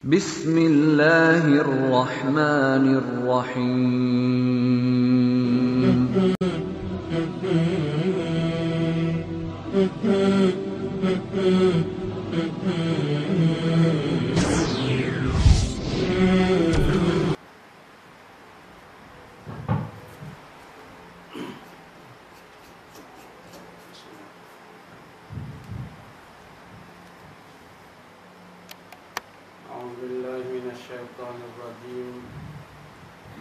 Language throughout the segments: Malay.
Bismillahirrahmanirrahim.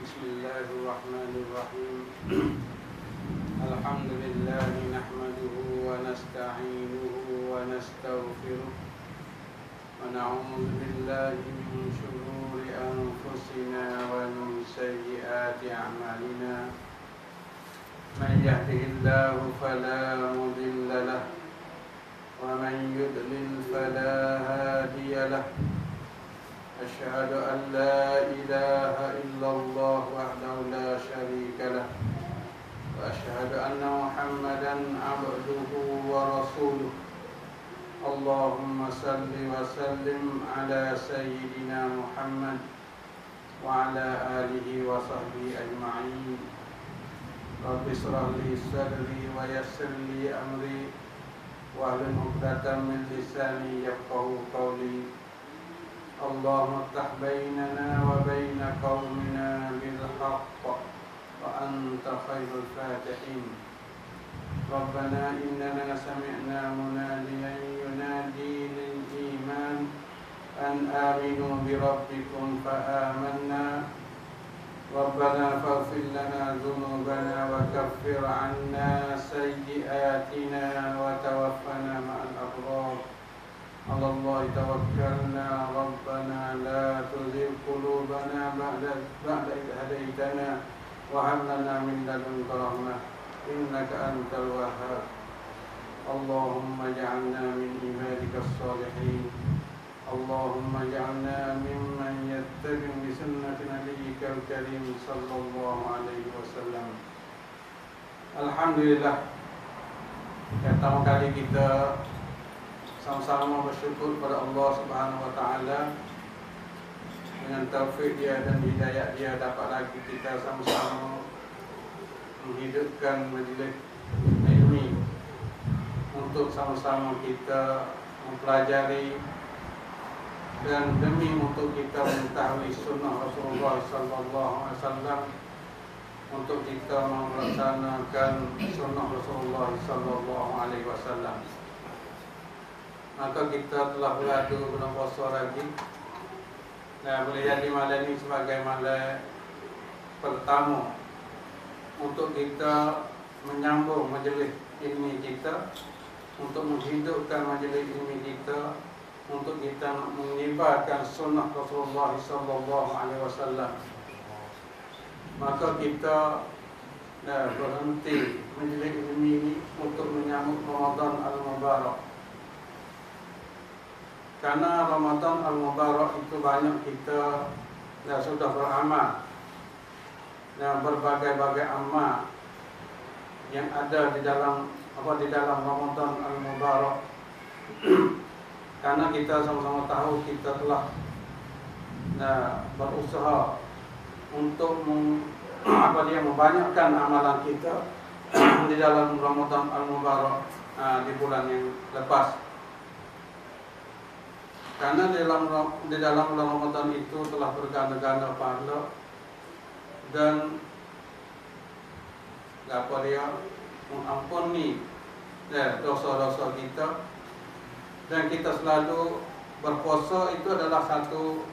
Bismillahirrahmanirrahim. Alhamdulillah nahmaduhu wa nasta'inuhu wa nastaghfiruh wa na'udzu billahi min shururi anfusina wa min sayyiati a'malina. Man yahdihillahu fala mudilla lahu wa man yudlil fala hadiya lahu. أشهد أن لا إله إلا الله وحده لا شريك له وأشهد أن محمدا عبده ورسوله. اللهم صل وسلم على سيدنا محمد وعلى آله وصحبه أجمعين. رب اشرح لي صدري ويسر لي أمري واحلل عقدة من لساني يفقهوا قولي. اللهم افتح بيننا وبين قومنا بالحق وأنت خير الفاتحين. ربنا إننا سمعنا مناديا ينادي للإيمان أن آمنوا بربكم فآمنا. ربنا فاغفر لنا ذنوبنا وكفر عنا سيئاتنا وتوفنا مع الأبرار. على الله توكلنا ربنا لا تزغ قلوبنا بعد إذ هديتنا وهب لنا من لدنك رحمة إنك أنت الوهاب. اللهم اجعلنا من عبادك الصالحين. اللهم اجعلنا ممن يتبع بسنة نبيك الكريم صلى الله عليه وسلم. Alhamdulillah, pertama kali kita sama-sama bersyukur kepada Allah Subhanahu wa taala. Dengan taufik Dia dan hidayah Dia dapat lagi kita sama-sama menghidupkan majlis ilmi untuk sama-sama kita mempelajari dan demi untuk kita mengetahui sunnah Rasulullah sallallahu alaihi wasallam, untuk kita melaksanakan sunnah Rasulullah sallallahu alaihi wasallam. Maka kita telah beradu bulan puasa lagi. Nah, boleh jadi malam ini sebagai malam pertama untuk kita menyambung majlis ilmi kita, untuk menghidupkan majlis ilmi kita, untuk kita menyebarkan sunnah Rasulullah sallallahu alaihi wasallam. Maka kita berhenti majlis ilmi ini untuk menyambut Ramadan al-Mubarak. Karena Ramadan al-Mubarak itu banyak kita sudah beramal dan berbagai-bagai amal yang ada di dalam Ramadan al-Mubarak. Karena kita sama-sama tahu kita telah berusaha untuk membanyakkan amalan kita di dalam Ramadan al-Mubarak di bulan yang lepas. Karena di dalam bulan Ramadan itu telah berganda-ganda pahala dan mengampuni dosa-dosa kita, dan kita selalu berpuasa itu adalah satu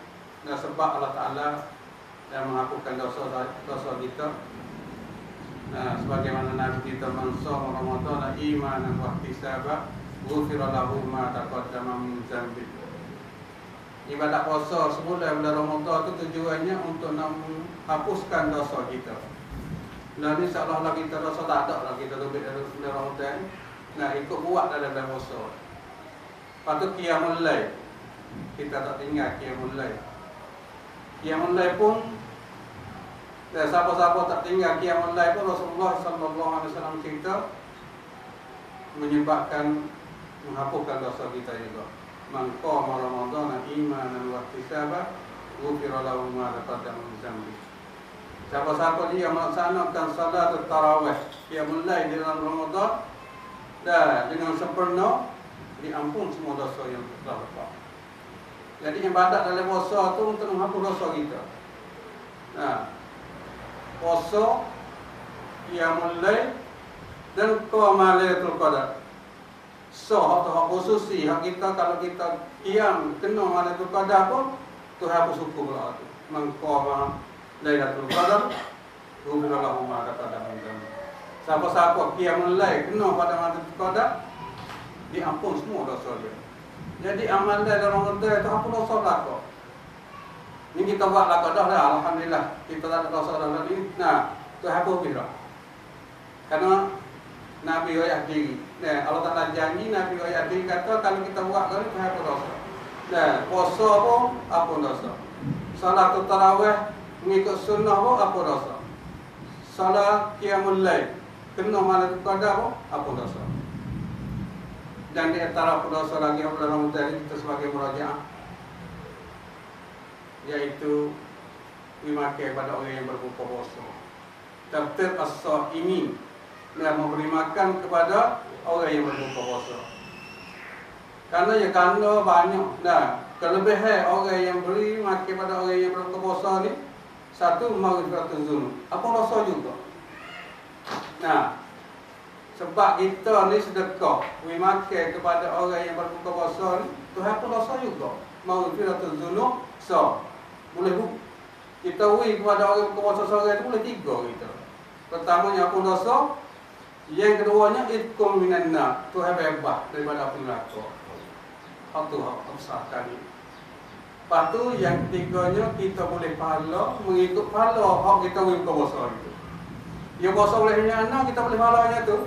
sebab Allah Ta'ala yang menghapuskan dosa kita. Sebagaimana Nabi kita mensoma Ramadan imanan wa ihtisaban ghufira lahu ma taqaddama min dzambi. Ibadah puasa sebulan bulan Ramadan itu tujuannya untuk menghapuskan dosa kita. Dan insya-Allah kita dosa tak ada lah kita lebih dari bulan Ramadan. Ikut buat dalam bulan puasa. Lepas tu qiyamul lail. Kita tak tinggal qiyamul lail. Qiyamul lail pun siapa-siapa tak tinggal qiyamul lail pun Rasulullah sallallahu alaihi wasallam cerita menyebabkan menghapuskan dosa kita juga. man qama ramadhana imanan wa ihtisaban ghufira lahu ma taqaddama min dhanbi. Siapa-siapa dia melaksanakan salat tarawih dia mulai di dalam Ramadan dan dengan sempurna diampun semua dosa yang telah lepas. Jadi ibadat dalam puasa tu untuk menghapus dosa kita. Nah, puasa dia mulai dan Lailatul Qadar. So, hak khususi hak kita kalau kita qiyam kena Lailatul Qadar pun tu hapus hukum lah tu. Mengqama Lailatul Qadar ghufira lahu ma taqaddama min dhanbi. Siapa-siapa qiyamul lail kena pada Lailatul Qadar diampun semua dosa dia. Jadi amal dia dalam Ramadan itu hapus dosa belaka. Ini kita buat belaka dah lah, alhamdulillah. Kita tak ada dosa dalam ini. Nah, tu hapus dah. Karena Nabi ayat diri. Nah, Allah Taala janji Nabi ayat diri kata kalau kita buat kali tu hapus dosa. Nah, puasa pun hapus dosa. Salat tarawih mengikut sunnah pun apa dosa. Salat qiyamul lail kena Lailatul Qadar pun apa dosa. Dan di antara dosa lagi yang dalam Ramadan kita sebagai murajaah, yaitu memakai pada orang yang berbuka puasa. Tertib as-shaimin dan memberi makan kepada orang yang berbuka puasa. Karena banyak dah kelebihan orang yang beri makan pada orang yang berbuka puasa ni. Satu, maghfiratul dzunub. Apa dosa juga. Nah, sebab kita ni sedekah, we makan kepada orang yang berbuka puasa ni, Tuhan pun dosa juga. Maghfiratul dzunub, so boleh kita we kepada orang berbuka puasa seorang itu boleh tiga kita. Pertamanya apa dosa? Yang keduanya itqum minan nar, Tuhan bebas daripada api neraka. Itu hak besar kali. Lepas tu yang ketiganya kita boleh pahala mengikut pahala hak kita buka puasa itu. Dia puasa oleh anak kita boleh pahalanya tu.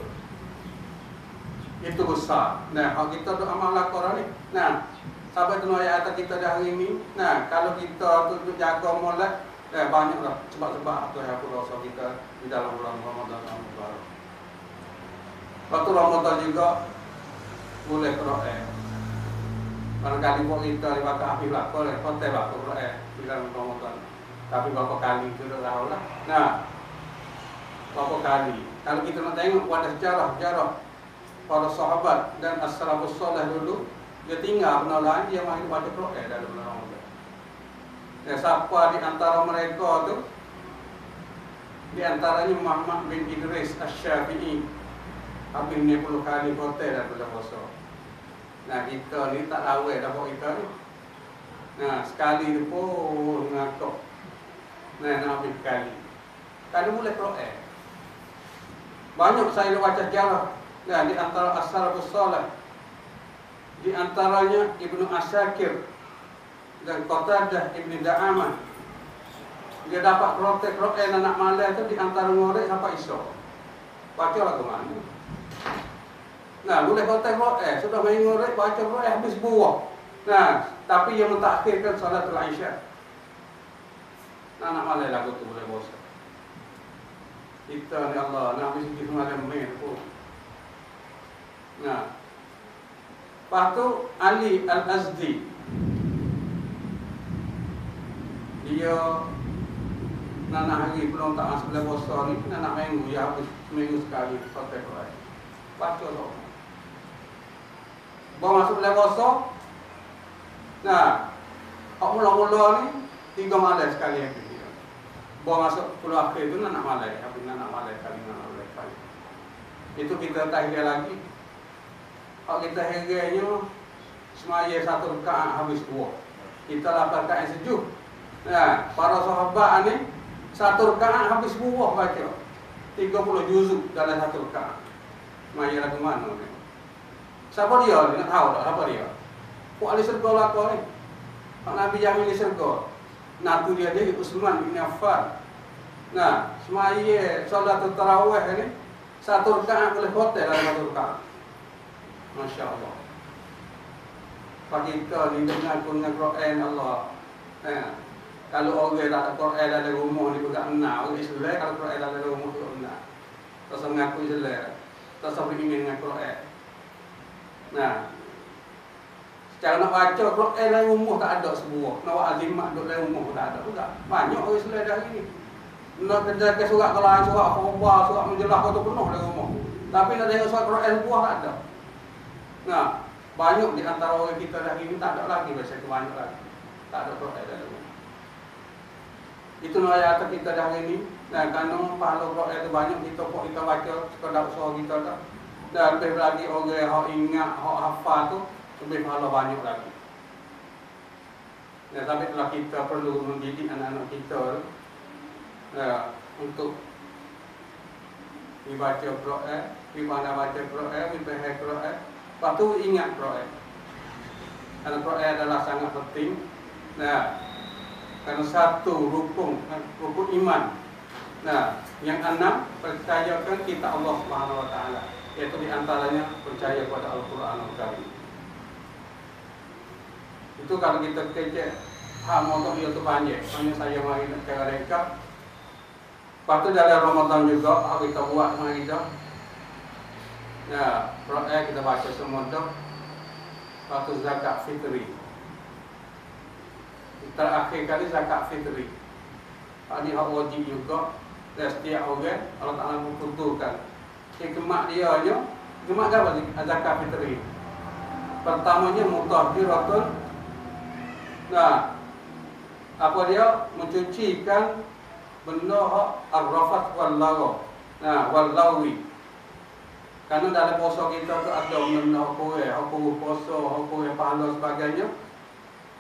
Itu besar. Nah, hak kita tu amal lakor ni. Nah, sampai tu ayat atas kita dah hari ni. Nah, kalau kita tu jaga molek, banyaklah sebab-sebab tu yang dosa kita di dalam bulan Ramadan yang mubarak. Waktu Ramadan juga boleh Quran. Barangkali pun kita dibaca api belakang oleh kotel baca Quran di dalam Ramadan. Tapi berapa kali itu dah tahu lah. Nah, berapa kali. Kalau kita nak tengok pada sejarah para sahabat dan as-salafus salih dulu, dia tinggal benar lain dia mahu baca Quran dalam bulan Ramadan. Dan siapa di antara mereka tu? Di antaranya Muhammad bin Idris Asy-Syafi'i. Hampir 90 kali kotel dalam bulan puasa. Nah, kita ni tak lawai dah buat kita ni. Nah, sekali tu pun ngakak. Nah, nak ambil kali. Kalau boleh Quran. Banyak saya baca sejarah. Nah, di antara as-salafus salih. Di antaranya Ibnu Asyakir dan Qatadah Ibnu Da'amah. Dia dapat protek Quran anak malam tu di antara ngorek sampai esok. Baca lagu mana? Nah, boleh kotak Quran, sudah main ngorek baca Quran habis buah. Nah, tapi yang mentakhirkan salatul Isya. Nah, nak malai lagu tu boleh bosan. Kita ni Allah, nak habis sikit semalam main pun. Nah, lepas tu Ali Al-Azdi. Dia nak hari belum tak masuk bulan puasa ni, nak minggu, ya habis seminggu sekali kotak Quran. Baca tu. Bawa masuk bulan puasa. Nah, hak mula-mula ni 3 malam sekali habis dia. Bawa masuk 10 akhir tu nak malam, habis nak malam kali nak malam kali. Itu kita tahiyah lagi. Hak kita harganya semaya 1 rakaat habis 2. Kita 8 rakaat sejuk. Nah, para sahabat ni 1 rakaat habis buah baca. 30 juzuk dalam 1 rakaat. Maya lagu mana ni? Siapa dia ni? Nak tahu tak siapa dia? Kok ahli syurga lakon ni? Pak Nabi jamin di syurga. Natu dia Utsman bin Affan. Nah, semaya solat tarawih ni 1 rakaat boleh hotel dalam 1 rakaat. Masya Allah. Pagi kita ni dengan Quran Allah. Kalau orang tak ada Quran dalam rumah ni pegang enak, orang Islam kalau Quran dalam rumah tu enak. Tak usah mengaku Islam. Tak usah berimej dengan Quran. Nah, Cara nak baca Quran dalam rumah tak ada semua. Nak buat azimat duduk dalam rumah pun tak ada juga. Banyak orang Islam dah hari ni. Nak kerja ke surat Quran, surat khabar, surat menjelah kau tu penuh dalam rumah. Tapi nak tengok surat Quran buah tak ada. Nah, banyak di antara orang kita dah hari ni tak ada lagi baca banyak lagi. Tak ada Quran dalam rumah. Itu ayat kita dah hari ni. Dan kerana pahala Quran itu banyak kita pun kita baca sekadar usaha kita tak. Dan lebih lagi orang yang ingat, yang hafal tu lebih pahala banyak lagi. Dan tapi itulah kita perlu mendidik anak-anak kita untuk dibaca Quran, dimana baca Quran, dipahami Quran, lepas tu ingat Quran. Karena Quran adalah sangat penting. Nah, karena satu rukun iman. Nah, yang 6 percayakan kita Allah Subhanahu Wa Taala, yaitu diantaranya percaya pada Al-Quranul Karim. Itu kalau kita kecek motor dia tu panjang. Hanya saya mari nak cara rekap. Lepas tu dalam Ramadan juga kita buat mari kita. Ya, Quran kita baca semua tu. Lepas tu zakat fitri. Terakhir kali zakat fitri. Ini hak wajib juga. Dan setiap orang Allah Ta'ala membutuhkan. Hikmat dia je. Hikmat apa zakat fitri? Pertamanya mutahhiratun. Nah, apa dia? Mencucikan benda hak ar-rafat wal lagha. Nah, wal lawi. Karena dalam puasa kita tu ada benda hak puasa, hak pahala sebagainya.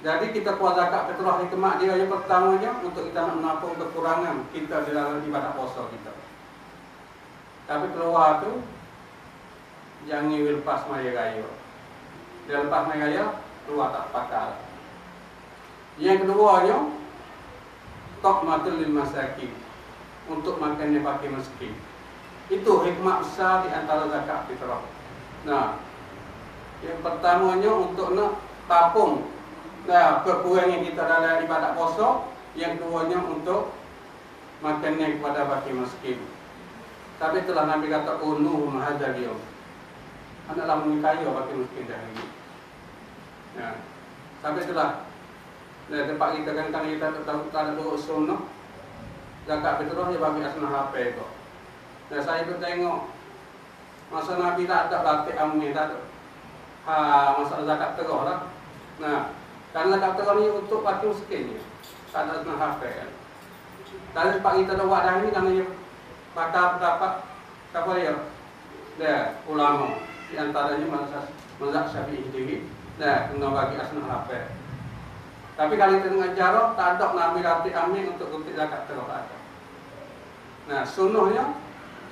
Jadi kita keluar zakat fitrah hikmat dia yang pertamanya untuk kita nak menampung kekurangan kita di dalam ibadah puasa kita. Tapi keluar tu jangan lepas maya raya. Dia lepas maya raya keluar tak pakal. Yang keduanya Taqmatul lil masakin, untuk makannya bagi miskin. Itu hikmah besar di antara zakat fitrah. Nah, yang pertamanya untuk nak tapung kekurangan kita dalam ibadat puasa. Yang keduanya untuk makannya kepada bagi miskin. Tapi itulah Nabi kata unu mahadzal yaum. Hendaklah menyukai bagi miskin dah ini. Nah, sampai itulah. Nah, tempat kita kan kita tak ada turut sunnah. Zakat fitrah dia bagi asnah HP kok. Nah, saya tu tengok masa Nabi tak ada batik amni tak ada. Masalah zakat fitrah lah. Nah, karena zakat fitrah ni untuk bagi miskin je. Tak ada asnah HP kan. Kalau tempat kita dah buat dah ni namanya pakar pendapat siapa dia? Dia ulama. Di antaranya mazhab Syafi'i sendiri. Nah, kena bagi asnah HP. Tapi kalau kita dengan cara tak ada Nabi Ratik Amin untuk kutip zakat fitrah ada. Nah, sunnahnya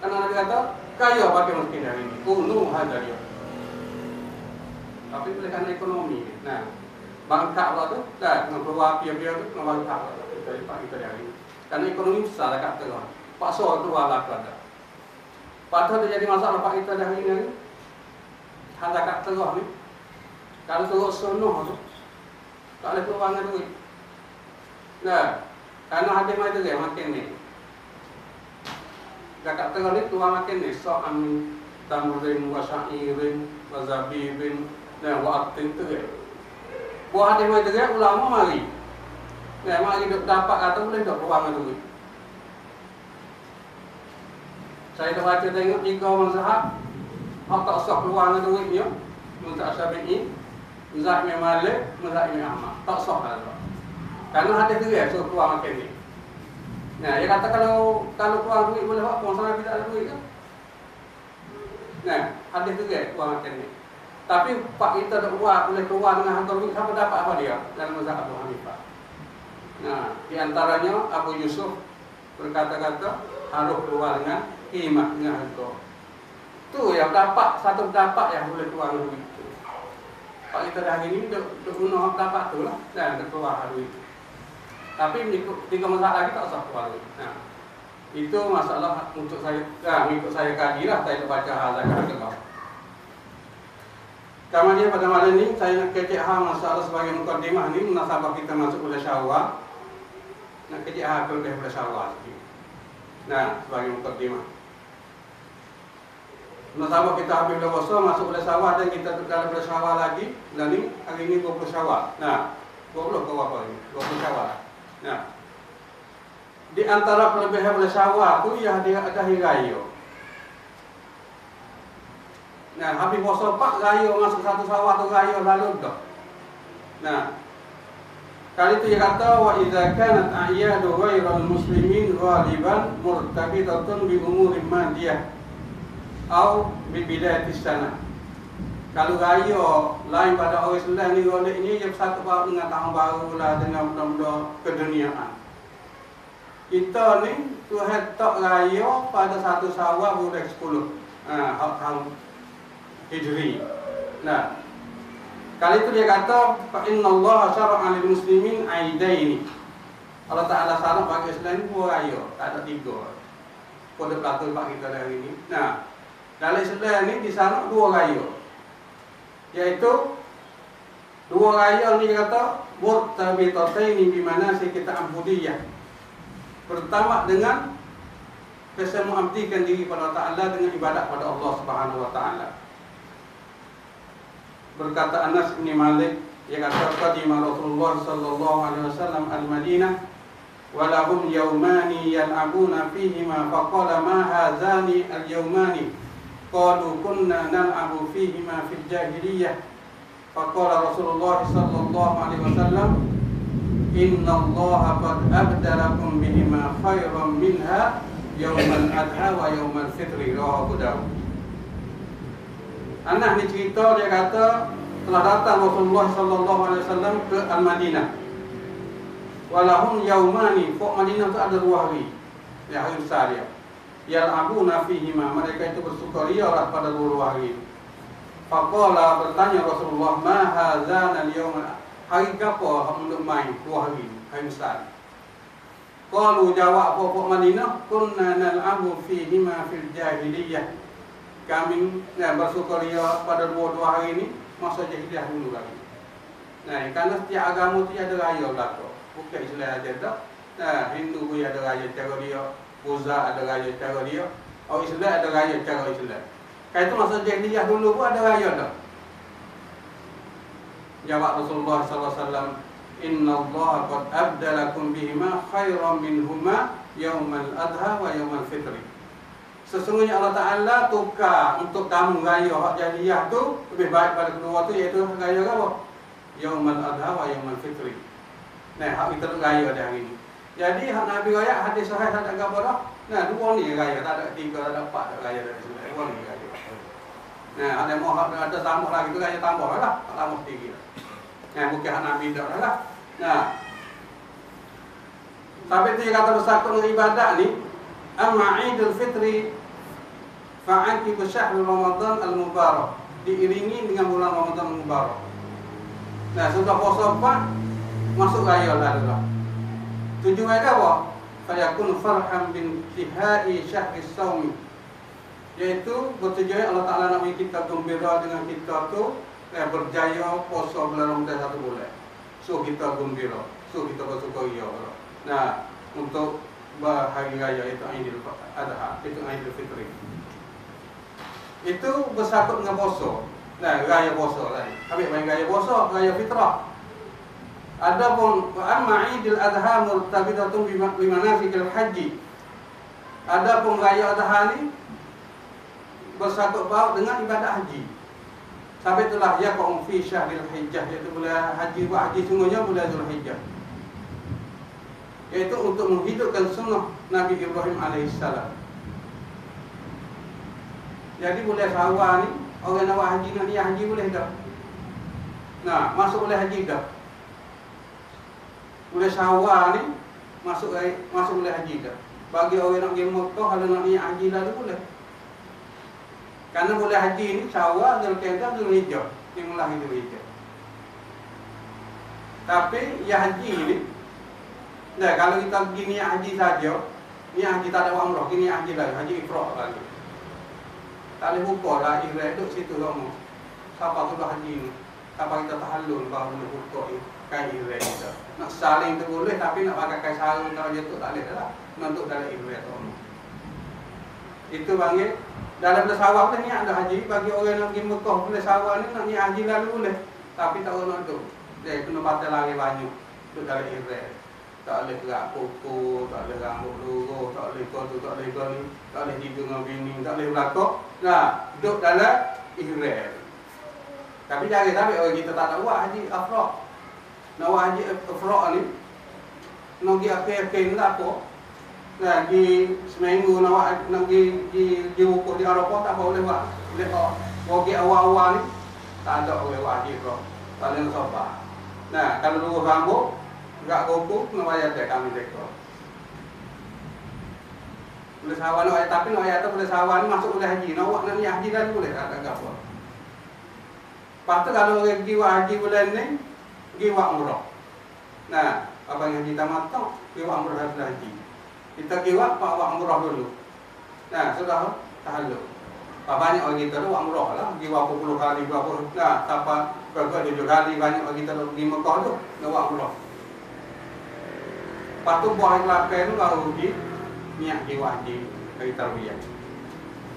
karena Nabi kata kaya pakai miskin hari ini. Unu hadariyo. Tapi boleh karena ekonomi. Nah, bangkak lah tu, dah dengan keluar biar-biar tu dengan bangkak lah kita hari ini. Karena ekonomi besar zakat fitrah. Paksa keluar lah ada. Padahal terjadi masalah pak kita hari ini. Hal zakat fitrah ni. Kalau turut sunnah tu tak boleh keluar dengan duit. Nah, karena hadis mai tu dia makin ni. Zakat fitrah ni keluar makin ni. Sa'an tamrin wa sya'irin wa zabibin wa wa'atin tu dia. Buah hadis mai tu dia ulama mari. Nah, mari duk dapat atau boleh duk keluar dengan duit. Saya dah baca tengok 3 mazhab hak tak usah keluar dengan duitnya. Mazhab Syafi'i, mazhab Imam Malik, mazhab Imam Ahmad. Tak sah kalau. Karena hadis dia suruh keluar makan ni. Nah, dia kata kalau keluar duit boleh buat puasa Nabi tak ada duit kan? Nah, hadis dia keluar makan ni. Tapi pak kita dah buat boleh keluar dengan harga duit, siapa dapat apa dia dalam mazhab Abu Hanifah. Nah, di antaranya Abu Yusuf berkata-kata harus keluar dengan khimah dengan harga. Tu yang dapat satu dapat yang boleh keluar dengan duit. Pak kita dah hari ni duk guna dapat tu lah dan keluar duit. Tapi 3 mazhab lagi tak usah keluar duit. Nah, itu masalah untuk saya mengikut saya kaji lah saya baca zakat fitrah. Kemudian pada malam ni saya nak kecek masalah sebagai mukadimah ni munasabah kita masuk bulan Syawal. Nak kecek lebih bulan Syawal sikit. Nah, sebagai mukadimah. Nak sawah kita habis bulan puasa, masuk bulan Syawal dan kita dalam bulan Syawal lagi. Bulan ni, hari ni 20 Syawal. Nah, 20 ke berapa ni? 20 Syawal. Nah, di antara kelebihan bulan Syawal tu ya dia ada hari raya. Nah, habis puasa 4 raya masuk 1 Syawal tu raya lalu dah. Nah, kali itu dia kata wa idza kanat a'yadu ghairal muslimin ghaliban murtabitatun bi umurin madiyah au bi bidayatis sana. Kalau raya lain pada orang Islam ni golek ni dia satu baru dengan tahun baru lah dengan benda-benda keduniaan. Kita ni Tuhan tak raya pada 1 Syawal bulan 10. Tahun Hijri. Nah, kali itu dia kata fa innallaha syara'a lil muslimin aidaini. Allah Taala syarat bagi Islam 2 raya, tak ada 3. Pada pelatur pak kita hari ini. Nah, dalam Islam ni di sana 2 raya. Iaitu 2 raya ni dia kata murtabitataini bi manasik ta'budiyah. Pertama dengan kita mengabdikan diri pada Taala dengan ibadat pada Allah Subhanahu wa taala. Berkata Anas bin Malik, dia kata qadima Rasulullah sallallahu alaihi wasallam al-Madinah wa lahum yawmani yal'abuna fihima faqala ma hadzani al-yawmani qalu kunna nal'abu fihima fil jahiliyah faqala Rasulullah sallallahu alaihi wasallam inna Allaha qad abdalakum bihima khairan minha yawmal adha wa yawmal fitri rawahu Dawud. Anak ni cerita, dia kata telah datang Rasulullah sallallahu alaihi wasallam ke Al-Madinah. Walahum yaumani, Fok Madinah tu ada 2 hari. Ya, hari besar dia. Yal'abuna fihima, mereka itu bersukaria lah pada 2 hari. Faqala, bertanya Rasulullah, ma hadzana al-yawm, hari apa hendak main 2 hari, hari besar. Qalu, jawab Fok Madinah, kunna nal'abu fihima fil jahiliyah. Kami bersukaria pada 2 hari ini masa jahiliyah dulu lagi. Nah, kerana setiap agama tu ada raya belaka. Bukan Islam aja dah. Nah, Hindu pun ada raya cara dia, Buddha ada raya cara dia, orang Islam ada raya cara Islam. Kan itu masa jahiliyah dulu pun ada raya dah. Jawab Rasulullah sallallahu alaihi wasallam, "Inna Allah qad abdalakum bihima khairan minhuma yaumal adha wa yaumal fitri." Sesungguhnya Allah Ta'ala tukar untuk kamu raya hak jahiliyah tu lebih baik pada kedua tu, iaitu raya apa? Yaumal Adha wa Yaumal Fitri. Nah, hak kita raya dah hari ni. Jadi hak Nabi raya hadis sahih tak ada apa dah. Nah, 2 ni raya, tak ada 3, tak ada 4 tak raya dah. 2 ni raya. Nah, ada mau hak ada tambah lagi tu raya tambah lah, tak tambah tinggi dah. Nah, bukan hak Nabi dah lah. Nah, sampai tu dia kata bersakut dengan ibadat ni, amma Idul Fitri fa'aqibu syahr Ramadan al-Mubarak, diiringi dengan bulan Ramadan al-Mubarak. Nah, sudah puasa 4 masuk raya lah. Tujuan dia apa? Fayakun farham bin tihai syahri saumi, iaitu bertujuan Allah Ta'ala nak bagi kita gembira dengan kita tu berjaya puasa bulan Ramadan 1 bulan. So kita gembira, so kita bersukaria. Nah, untuk hari raya itu Aidil Adha, itu Aidil Fitri. Itu bersakut dengan puasa. Nah, raya puasa tadi. Habis main raya puasa, raya fitrah. Adapun amma Aidil Adha murtabitatun bi manasikil haji. Adapun raya Adha ni bersakut baut dengan ibadat haji. Sampai itulah yaqum fi syahril hijjah, iaitu bulan haji. Haji sungguhnya bulan Zulhijjah. Iaitu untuk menghidupkan sunnah Nabi Ibrahim alaihissalam. Jadi bulan Syawal ni orang nak buat haji, nak niat haji boleh dah. Nah, masuk boleh haji dah. Bulan Syawal ni masuk boleh haji dah. Bagi orang nak pergi Mekah, kalau nak niat haji lalu boleh. Karena boleh haji ni Syawal, Zulqa'dah, Zulhijjah, dimulai Zulhijjah. Tapi ya haji ni, nah, kalau kita pergi niat haji saja, niat haji tak ada umrah, ini niat haji lagi, haji ifrad lagi. Tak boleh buka lah ihram duduk situ kamu. Siapa tu dah haji ni? Siapa kita tahallul baru boleh buka kain ihram kita. Nak saling tu boleh, tapi nak pakai kain sarung kalau jatuh tak boleh dah. Nak duduk dalam ihram tu. Itu panggil Dalam bersawah boleh niat dah haji. Bagi orang yang pergi Mekah boleh sawah ni nak niat haji lalu boleh. Tapi tak boleh duduk. Dia kena pakai lari banyak. Duduk dalam Israel. Tak boleh gerak kuku, tak boleh rambut luruh, tak boleh kau tu, tak boleh kau ni, tak boleh tidur dengan bini, tak boleh berlakuk. Nah, duduk dalam Israel. Tapi jangan sampai orang kita tak nak buat haji afraq. Nak buat haji afraq ni, nak pergi akhir-akhir ni tak apa. Nah, di seminggu nak pergi wukuf di Arafah tak boleh buat. Boleh kok. Pergi awal-awal ni tak ada boleh buat haji afraq. Tak boleh sabar. Nah, kalau luruh rambut, gerak kuku, kena bayar dia kami dekor. Boleh sawan nak ayat, tapi nak ayat tu boleh sawan masuk boleh haji. Nak buat nak niat haji kan boleh tak ada apa. Lepas tu kalau orang pergi buat haji bulan ni, pergi buat umrah. Nah, abang haji tamattu, pergi buat umrah haji. Kita pergi buat umrah dulu. Nah, sudah tahallul. Banyak orang kita tu buat umrah lah, pergi buat berpuluh kali, berapa. Nah, sampai berapa 7 kali banyak orang kita pergi Mekah tu, nak buat umrah. Lepas tu buah kelapa tu baru pergi niat pergi buat haji dari Tarwiyah.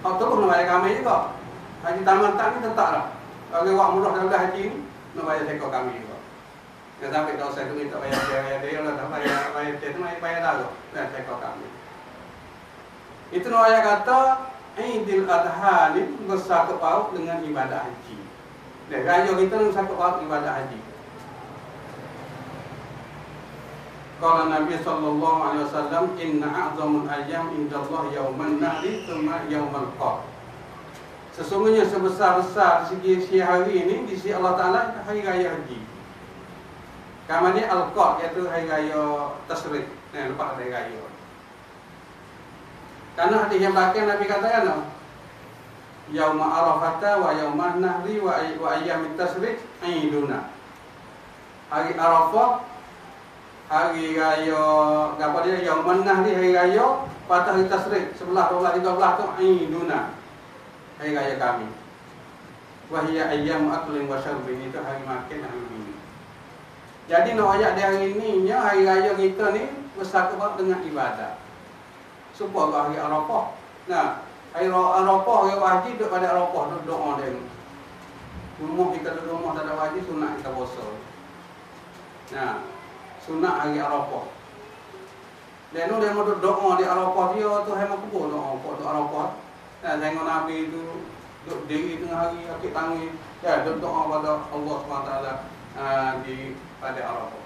Kalau terus nak bayar kami juga. Haji tamattu ni tetap lah. Kalau buat umrah dalam haji ni, nak bayar sekor kami juga. Yang sampai dosa tu kita bayar dia, kalau tak bayar dia tu bayar dah tu. Dan sekor kami. Itu nak ayat kata Idul Adha ni bersangkut paut dengan ibadah haji. Dan raya kita ni bersangkut paut ibadah haji. Qala Nabi sallallahu alaihi wasallam inna a'zamul ayyam indallah yauman nahri thumma yaumul qar. Sesungguhnya sebesar-besar segi hari ini di sisi Allah Taala hari raya haji. Kamane al-qar iaitu hari raya tasyrik, lepas hari raya. Karena hadis yang belakang Nabi katakan yauma arafata wa yauman nahri wa ayyamit tasyrik aiduna. Hari Arafah, hari raya apa dia yauman nahri hari raya, pada hari tasyrik 11 12 13 tu aiduna. Hari raya kami. Wa hiya ayyamu aklin wa syarbin, itu hari makan hari minum. Jadi nak ayat di hari ini nya hari raya kita ni bersangkut dengan ibadah. Supaya hari Arafah. Nah, hari Arafah, hari haji duduk pada Arafah, duduk doa dia. Rumah kita duduk rumah tak ada haji, sunat kita puasa. Nah, sunat hari Arafah. Dan dia mau duduk doa di Arafah dia tu hai mau kubur doa untuk Arafah. Nah, tengok Nabi tu duduk diri tengah hari akik tangi, ya duduk doa pada Allah SWT di pada Arafah.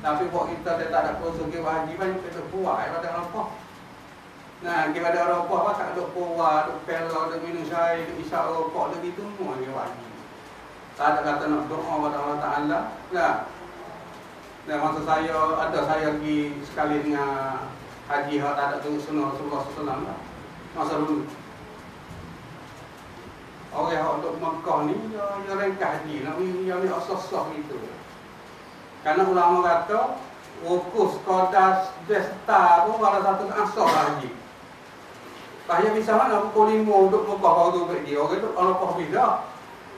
Tapi buat kita dia tak ada puasa ke haji banyak kita buat pada Arafah. Nah, kita ada Arafah apa tak duk puas, duk pela, duk minum syai, duk isyak rokok, duk gitu semua dia wajib. Tak ada kata nak doa pada Allah Taala. Nah. Dan masa saya pergi sekali dengan haji hak tak ada tu sunnah Rasulullah SAW lah. Masa dulu. Orang yang untuk Mekah ni dia ringkas haji, nak yang ni asas-asas gitu. Karena ulama kata wukuf qadas desta pun salah satu asas haji. Bahaya bisa mana pukul 5 duduk Mekah baru tu pergi. Orang tu Arafah beda.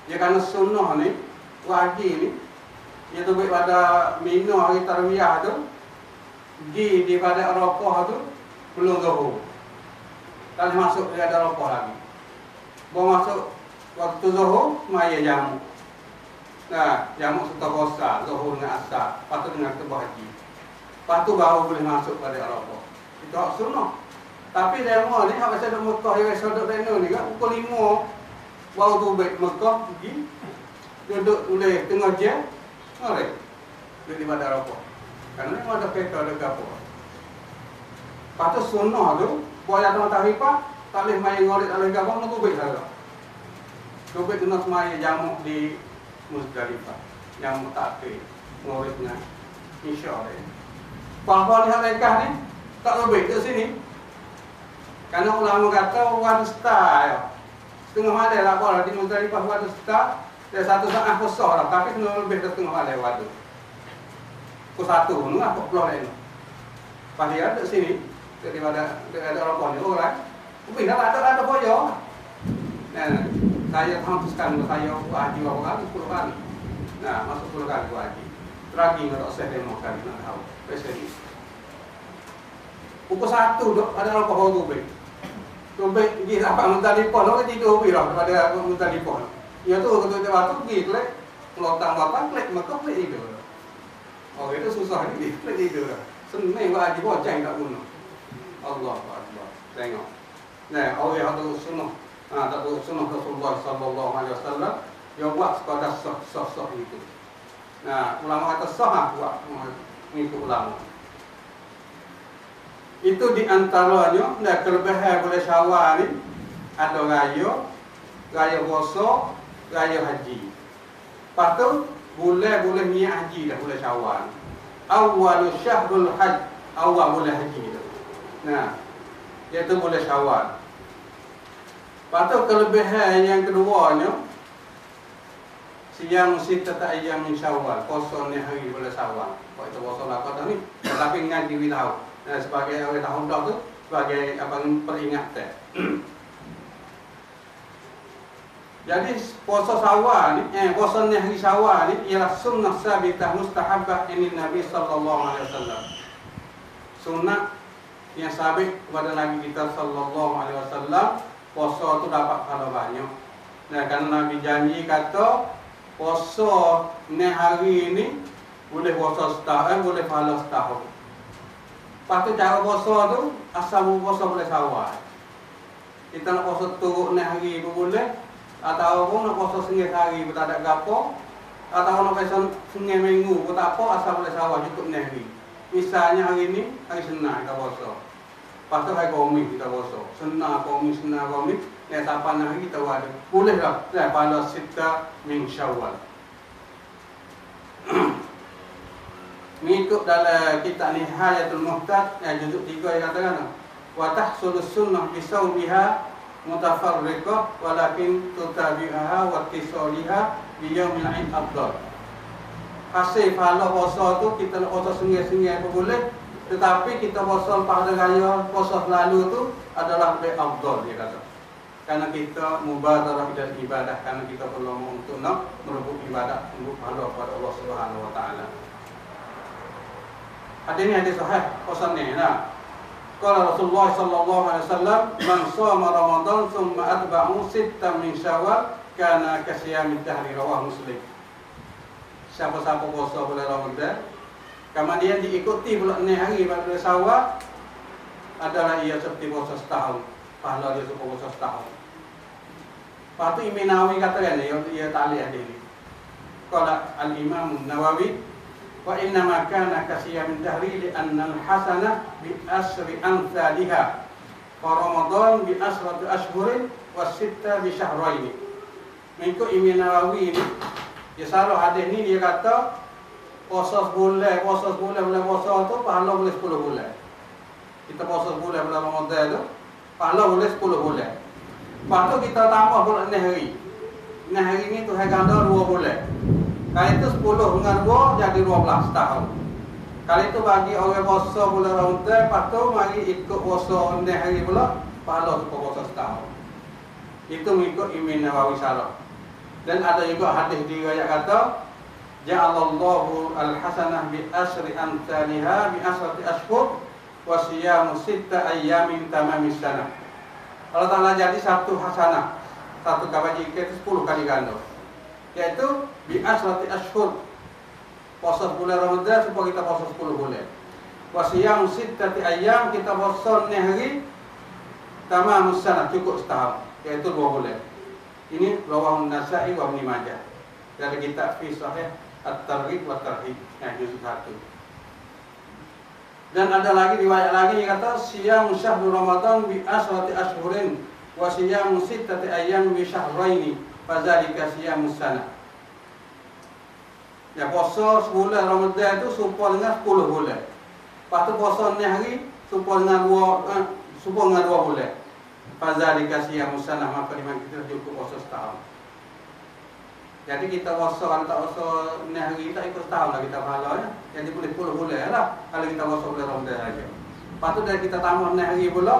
Dia kerana sunnah ni, wajib ni, dia tu pada Mina hari Tarwiyah tu, pergi di pada Arafah tu, belum zuhur. Tak masuk dia ada Arafah lagi. Baru masuk waktu zuhur, maya jamu. Nah, jamu serta puasa, zuhur dengan asar, lepas tu dengan tebah haji. Lepas tu baru boleh masuk pada Arafah. Itu hak sunnah. Tapi demo ni hak pasal Mekah yang sodok deno ni kan pukul 5 baru tu baik Mekah pergi duduk boleh tengah jam. Mari. Duduk di pada Arafah. Karena memang ada peta ada gapo. Patut sunnah tu buat datang tarifah tak boleh main ngorek tak boleh gapo nak baik saja. Tu baik kena semaya jamu di Muzdalifah. Jamu takbir ngoreknya insya-Allah. Bahawa ni hak lekah ni tak lebih ke sini. Karena ulama kata one star setengah malam lah apa di Muzdalifah one star dan satu saat kosong lah, tapi kena lebih dari setengah malam waktu pukul 1 ni lah pukul lain pasti ada sini daripada ada orang ni orang mungkin ada boyo. Nah, saya hapuskan saya haji berapa kali 10 kali. Nah, masuk 10 kali haji lagi nak saya demo kali nak tahu besok pukul 1 dok ada orang baru tu baik. Tumpik pergi dapat Muzdalifah, nak tidur lebih lah daripada Muzdalifah. Ya tu ketua waktu pergi klik, melotang-lotang klik, maka klik tidur. Orang itu susah ni, klik tidur. Senang buat haji bocang tak guna. Allah Akbar. Tengok. Nah, orang yang tak sunnah, tak sunnah Rasulullah sallallahu alaihi wasallam, dia buat sekadar sah itu. Nah, ulama kata sah buat mengikut ulama. Itu di antaranya, nah kelebihan boleh Syawal ni ada raya puasa, raya haji. Lepas tu boleh niat haji dah boleh Syawal. Awal syahrul hajj, awal boleh haji dah. Nah, iaitu boleh Syawal. Lepas tu kelebihan yang keduanya, siyam sittata ayyam min Syawal, puasa ni hari boleh Syawal. Kau itu puasa lah kau ni, tapi ngaji we tahu. Nah, sebagai orang tahun dah tu sebagai apa peringatan. Jadi puasa Syawal ni, puasa ni hari Syawal ni ialah sunnah sabitah mustahabbah ini Nabi sallallahu alaihi wasallam. Sunnah yang sabit kepada Nabi kita sallallahu alaihi wasallam, puasa tu dapat pahala banyak. Nah, kan Nabi janji kata puasa ni hari ni boleh puasa setahun, boleh pahala setahun. Lepas tu cara puasa tu asal puasa boleh Syawal. Kita nak puasa turuk ni hari pun boleh, atau pun nak puasa sengih hari pun tak ada gapo, atau nak puasa sengih minggu pun tak apa, asal boleh Syawal cukup ni hari. Misalnya hari ni hari Senin kita puasa. Lepas tu hari Khamis kita puasa. Senin Khamis, yang sapan hari kita ada. Boleh lah, pahala sittah min Syawal. Mengikut dalam kitab Nihayatul Muhtad juzuk 3 yang katakan wa tahsulu sunnah bisawmiha mutafarriqah walakin tutabi'aha wa tisaliha bi yaumil 'id afdal. Hasil pahala puasa tu kita nak puasa sengih-sengih pun boleh, tetapi kita puasa lepas raya, puasa lalu tu adalah lebih afdal dia kata. Karena kita mubadarah dan ibadah, karena kita perlu untuk nak merebut ibadah untuk pahala kepada Allah Subhanahu wa taala. Hadis ni hadis sahih puasa ni nah. Qala Rasulullah sallallahu alaihi wasallam, man shoma Ramadan thumma atba'ahu sittan min Syawal kana kasiyamid dahri, rawah Muslim. Siapa-siapa puasa bulan Ramadan, kemudian diikuti pula 6 hari pada Syawal, adalah ia seperti puasa setahun. Pahala dia seperti puasa setahun. Lepas tu Imam Nawawi katakan ia talih hadis ni. Qala al-Imam Nawawi wa inna ma kana kasiyamid dahri li anna al-hasanah bi asri amsalha wa Ramadan bi asrati ashhurin wa sittah bi syahrain. Mengikut Imam Nawawi ni, dia salah hadis ni, dia kata puasa sebulan puasa tu pahala boleh 10 bulan. Kita puasa sebulan bulan Ramadan tu pahala boleh 10 bulan. Lepas tu kita tambah pula 6 hari. 6 hari ni tu hari ganda 2 bulan. Kali itu 10 dengan 2 jadi 12 tahun. Kali itu bagi orang puasa bulan Ramadan, lepas tu mari ikut puasa 6 hari pula, pahala tu puasa setahun. Itu mengikut Imam Nawawi salah. Dan ada juga hadis diriwayat kata ja'alallahu al-hasanah bi asri amsalha bi asrati ashhur wa siyamu sitta ayyamin tamamis sanah. Allah Ta'ala jadi satu hasanah, satu kebajikan itu 10 kali ganda, yaitu bi asrati ashhur, puasa bulan Ramadan supaya kita puasa 10 bulan. Wa siyamu sittati ayyam, kita puasa 6 hari tamamus sanah, cukup setahun, yaitu 2 bulan. Ini rawahun Nasa'i wa Ibnu Majah. Dari kitab fi sahih at-targhib wa tarhib, juz 1. Dan ada lagi riwayat lagi yang kata siyam syahrul Ramadan bi asrati ashhurin wa siyam sittati ayyam bi syahraini fadzalika siyamus sanah. Ya, puasa sebulan Ramadan itu serupa dengan 10 bulan. Lepas tu puasa 6 hari serupa dengan 2 bulan. Fadzalika siyamus sanah, maka iman kita cukup puasa setahun. Jadi kita puasa, kalau tak puasa 6 hari tak ikut setahun lah kita pahala ya. Jadi boleh 10 bulan lah kalau kita puasa bulan Ramadan saja. Lepas tu dari kita tambah 6 hari pula,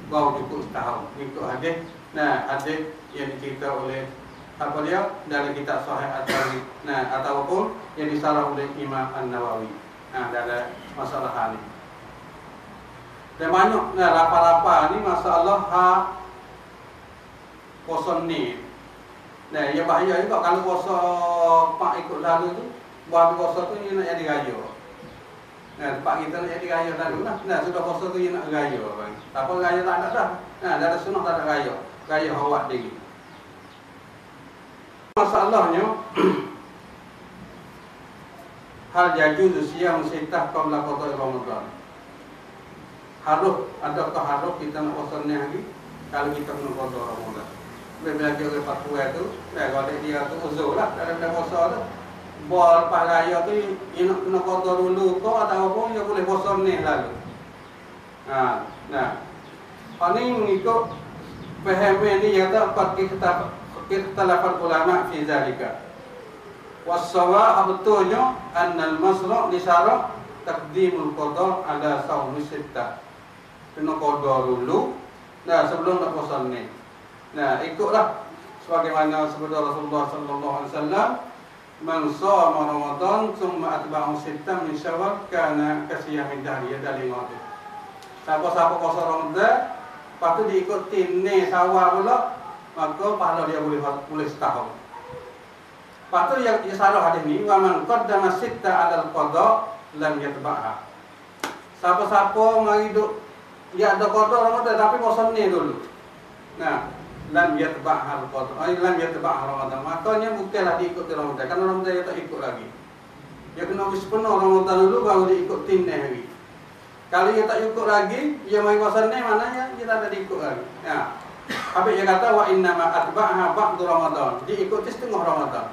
baru cukup setahun. Ikut hadis. Nah, hadis yang dicerita oleh apa dia dalam kitab Sahih At-Targhib. Nah, ataupun yang disarah oleh Imam An-Nawawi. Nah, dalam masalah ini. Dan banyak nah lapa-lapa ni masalah puasa ni. Nah, ya bahaya juga kalau puasa pak ikut lalu tu, buat puasa tu dia nak jadi raya. Nah, tempat kita nak jadi raya lalu lah. Nah, sudah puasa tu dia nak raya bang. Tak apa raya tak ada dah. Nah, dah ada sunat tak ada raya. Raya awak diri. Masalahnya hal jajuz siyam sitah qabla qada Ramadan. Adakah harus kita nak puasa ni lagi kalau kita nak qada Ramadan? Belajar oleh fatwa tu, kalau dia tu uzur lah dalam puasa tu. Bol lepas raya tu dia nak kena qada dulu ke atau apa dia boleh puasa ni lalu. Nah. Ini mengikut faham ni kata qad ikhtalafal ulama fi zalika. Was-shawab betulnya annal masra' li syara' taqdimul qada ala shaumi sittah. Kena qada dulu sebelum nak puasa ni. Nah, ikutlah sebagaimana sabda Rasulullah sallallahu alaihi wasallam, man shama Ramadan thumma atba'ahu sittah min Syawal kana kasiyamin dahri dalil itu. Siapa-siapa puasa Ramadan, lepas tu diikuti ni Syawal pula, maka pahala dia boleh setahun. Lepas tu yang salah hadis ni, wa man qaddama sittah 'alal qada lam yatba'ha. Siapa-siapa mari duk dia ada qada Ramadan tapi puasa ni dulu. Nah, lam yatba'ha al-qada. Lam yatba'ha Ramadan. Makanya bukanlah diikuti Ramadan. Karena Ramadan dia tak ikut lagi. Dia kena habis penuh Ramadan dulu baru diikuti ni hari. Kalau dia tak ikut lagi, dia mari puasa ni maknanya dia tak ada diikut lagi. Ya. Habis dia kata wa inna ma atba'ha ba'du Ramadan. Diikuti setengah Ramadan.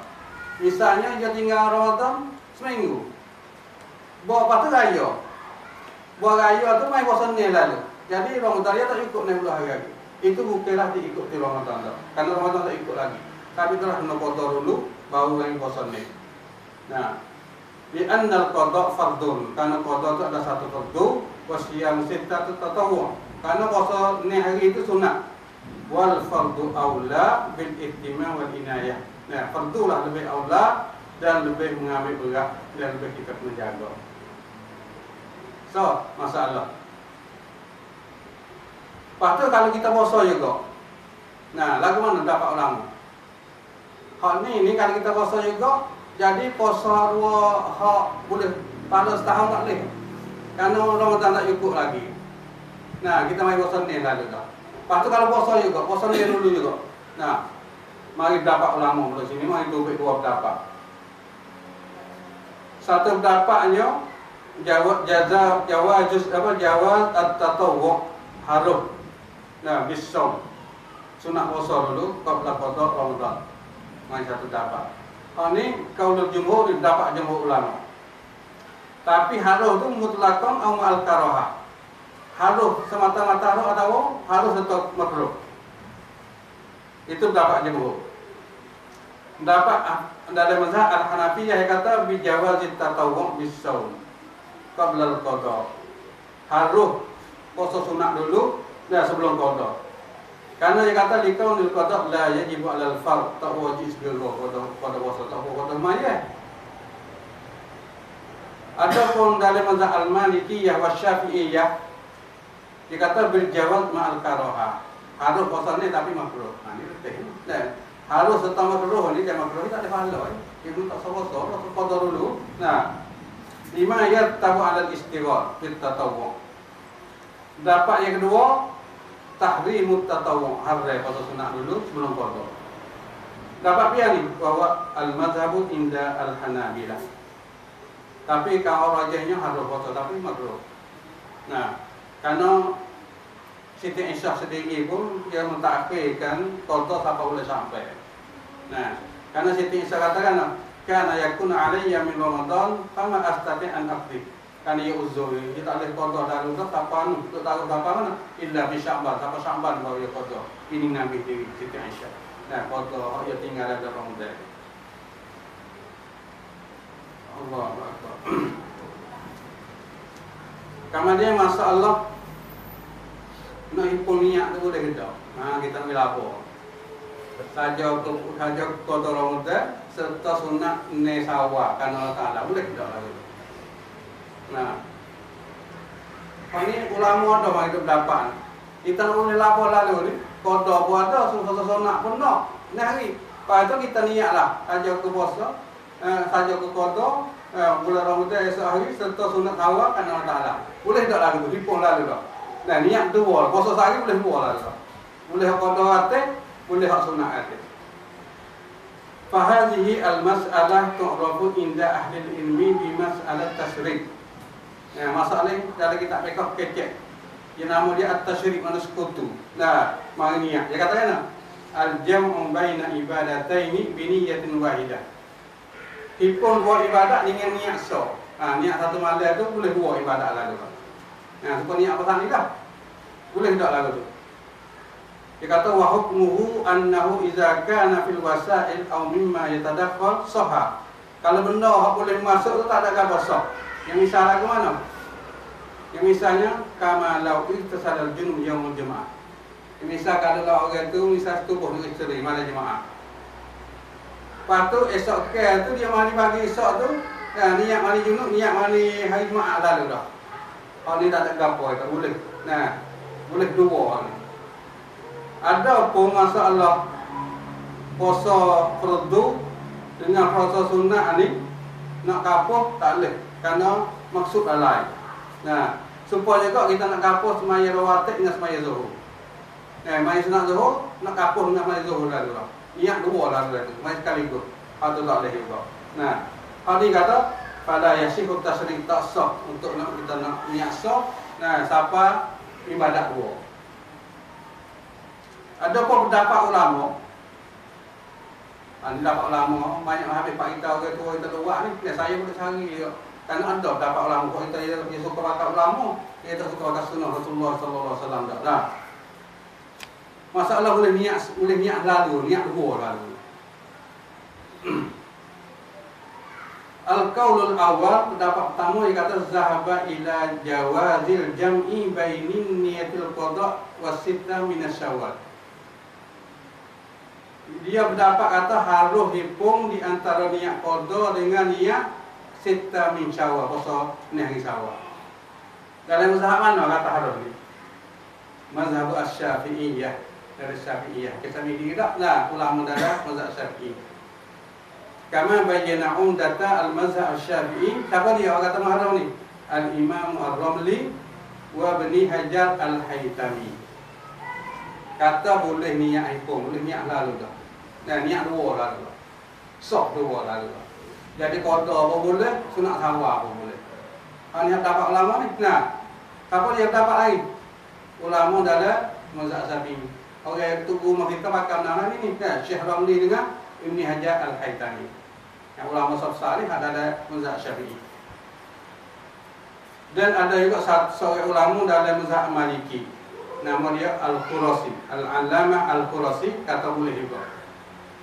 Misalnya dia tinggal Ramadan seminggu. Bawa apa tu raya. Bawa raya tu mai puasa ni lalu. Jadi Ramadan dia tak ikut 60 hari lagi. Itu bukanlah diikuti Ramadan dah. Karena Ramadan tak ikut lagi. Tapi telah kena qada dulu baru lagi puasa ni. Nah, bi annal qada fardun. Karena qada itu ada satu fardu, wa siyam sittah tatawwu. Karena puasa ni hari itu sunat. Wal fardu aula bil ihtimam wal inayah. Nah, fardu lah lebih aula dan lebih mengambil berat dan lebih kita kena jaga. So, masalah. Lepas tu kalau kita puasa juga. Nah, lagu mana dapat ulama? Hak ni kalau kita puasa juga, jadi puasa dua hak boleh pada setahun tak boleh. Karena Ramadan tak cukup lagi. Nah, kita mai puasa ni lalu dah. Lepas tu kalau puasa juga, puasa ni dulu juga. Nah, mari dapat ulama di sini, mari dua pendapat. Satu pendapatnya jawaz at-tatawwu harus. Nah, bisawm. Sunat puasa dulu qabla qada Ramadan. Mari satu dapat. Ini kaulul jumhur dapat jumhur ulama. Tapi harus tu mutlaqan au al-karahah. Harus semata-mata harus atau harus tetap makruh. Itu dapat jumhur. Dapat dari mazhab Al-Hanafiyah yang kata bi jawazit tatawwu bisawm qabla al-qada. Harus puasa sunat dulu sebelum qada. Karena dia kata likaunil qada la yajibu 'alal fard, tak wajib sebelum qada puasa, tak qada mayat. Adapun dalam mazhab Al-Malikiyah wa Syafi'iyah dia kata berjawab ma'al karaha. Harus puasa ni tapi makruh. Nah, ni betul. Dan harus serta makruh ni, dia makruh ni tak ada pahala. Dia pun tak puasa, qada dulu. Nah, lima ayat tabu 'alal istighraq fit tatawwu. Dapat yang kedua, tahrimut tatawwu, harus puasa sunat dulu sebelum qada. Dapat pia ni bahwa al-mazhabu inda al-Hanabilah. Tapi kalau rajahnya harus puasa tapi makruh. Nah, karena Siti Aisyah sendiri pun dia mentakhirkan qada sampai boleh sampai. Nah, karena Siti Aisyah katakan kana yakun alayya min Ramadan fama astati an aqdi. Kan ia uzur, dia tak boleh qada dalam tu kapan, untuk tahu kapan illa bi Sya'ban, sampai Sya'ban baru dia qada. Ini Nabi diri Siti Aisyah. Nah, qada dia tinggal dalam Ramadan. Allahu Akbar. Kemudian masalah nak himpun niat tu boleh kita. Kita ambil apa? Saja qada Ramadan serta sunat nesawa karena Allah Taala boleh kita lagi. Nah, Ini ulama ada yang hidup dapat. Kita nak boleh lapor lalu ni. Kodoh pun ada, susah-susah nak pun nak. Nah hari. Lepas tu kita niat lah. Saja ke puasa, saja ke kodoh, bulan Ramadan esok hari, serta sunat awal kan Allah Ta'ala. Boleh tak lagu tu? Hipung lalu tak. Nah niat dua. Puasa sehari boleh dua lalu tak. Boleh kodoh hati, boleh sunat hati. Fahadhihi al-mas'alah tu'rafu inda ahli ilmi bi mas'alat tasyrik. Nah, masalah ni dalam kitab fiqh kecek. Yang nama dia at-tasyrik, mana sekutu. Nah, mari niat. Dia katakan al-jam'u baina ibadataini bi niyyatin wahidah. Hipun buat ibadat dengan niat so. Niat satu malam tu boleh buat ibadat lalu. Nah, supaya niat pasal ni dah. Boleh tak lalu tu. Dia kata wa hukmuhu annahu idza kana fil wasa'il aw mimma yatadakhal sahha. Kalau benda hak boleh masuk tu tak ada apa sah. Yang misalnya ke mana? Yang misalnya kama law ittasal junub yaumul jemaah. Misal kalau orang tu misal tubuh dengan isteri malam jemaah. Lepas tu esok ke tu dia mari pagi esok tu niat mari junub, niat mari hari jemaah lalu dah. Hak ni tak ada gapo tak boleh. Nah, boleh dua ni. Ada pun masalah puasa fardu dengan puasa sunnah ni nak kapuh tak boleh kerana maksud lain. Nah, supaya juga kita nak kapuh semaya rawatib dengan semaya zuhur. Mari sunat zuhur nak kapuh dengan semaya zuhur lalu lah. Niat dua lalu tu, mari sekaligus. Atau tak boleh juga. Nah, hadis kata pada yasihu tasyrik tak sah untuk nak kita nak niat sah. Nah, siapa ibadat dua. Ada pun pendapat ulama. Pendapat ulama banyak habis pak kita orang tua kita luar ni, saya boleh cari dia. Karena ada pendapat ulama kok kita dia suka baca ulama, dia tak suka baca sunnah Rasulullah sallallahu alaihi wasallam dak. Nah. Masalah boleh niat lalu, niat dua lalu. Al-qaulul awal pendapat pertama dia kata zahaba ila jawazil jam'i bainin niyatil qada was sittah minas syawal. Dia berdapat kata harus hipung di antara niat qada dengan niat sittah min syawal, puasa ni hari syawal. Dalam mazhab mana kata harus ni? Mazhab Asy-Syafi'iyah, dari Syafi'iyah. Kita milih tak? Nah, ulama darah mazhab Syafi'i. Kama bayyana umdata al-mazhab Asy-Syafi'i. Siapa dia orang kata mahram ni? Al-Imam Ar-Ramli wa Ibni Hajar Al-Haytami. Kata boleh niat hipung, boleh niat lalu dah. Nah, niat dua lalu dah. Sok dua lalu dah. Jadi qada apa boleh, sunat sawa apa boleh. Hanya dapat ulama ni. Nah, apa dia dapat lain? Ulama dalam mazhab Syafi'i. Orang tubuh kita pakai nama ni kan Syekh Ramli dengan Ibni Hajar Al-Haytami. Yang ulama salih ada mazhab Syafi'i. Dan ada juga seorang ulama dalam mazhab Maliki. Nama dia Al-Qurasi, Al-Allamah Al-Qurasi kata boleh juga.